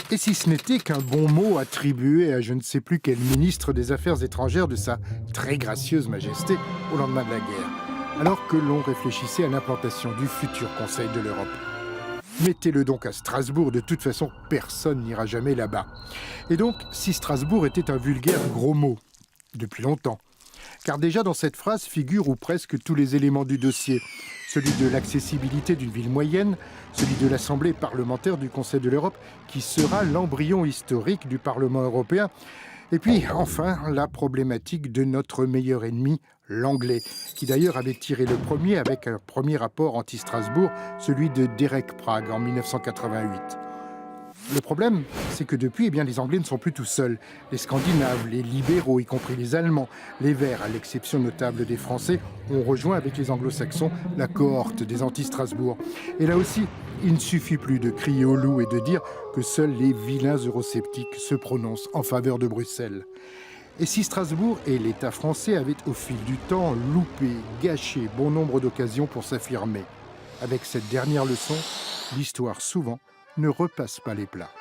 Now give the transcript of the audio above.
Et si ce n'était qu'un bon mot attribué à je ne sais plus quel ministre des Affaires étrangères de sa très gracieuse majesté au lendemain de la guerre, alors que l'on réfléchissait à l'implantation du futur Conseil de l'Europe. Mettez-le donc à Strasbourg, de toute façon, personne n'ira jamais là-bas. Et donc, si Strasbourg était un vulgaire gros mot, depuis longtemps, car déjà dans cette phrase figurent ou presque tous les éléments du dossier, celui de l'accessibilité d'une ville moyenne, celui de l'Assemblée parlementaire du Conseil de l'Europe, qui sera l'embryon historique du Parlement européen, et puis, enfin, la problématique de notre meilleur ennemi, l'anglais, qui d'ailleurs avait tiré le premier avec un premier rapport anti-Strasbourg, celui de Derek Prague en 1988. Le problème, c'est que depuis, les Anglais ne sont plus tout seuls. Les Scandinaves, les libéraux, y compris les Allemands, les Verts, à l'exception notable des Français, ont rejoint avec les Anglo-Saxons la cohorte des anti-Strasbourg. Et là aussi, il ne suffit plus de crier au loup et de dire que seuls les vilains eurosceptiques se prononcent en faveur de Bruxelles. Et si Strasbourg et l'État français avaient au fil du temps loupé, gâché bon nombre d'occasions pour s'affirmer, avec cette dernière leçon, l'histoire souvent ne repasse pas les plats.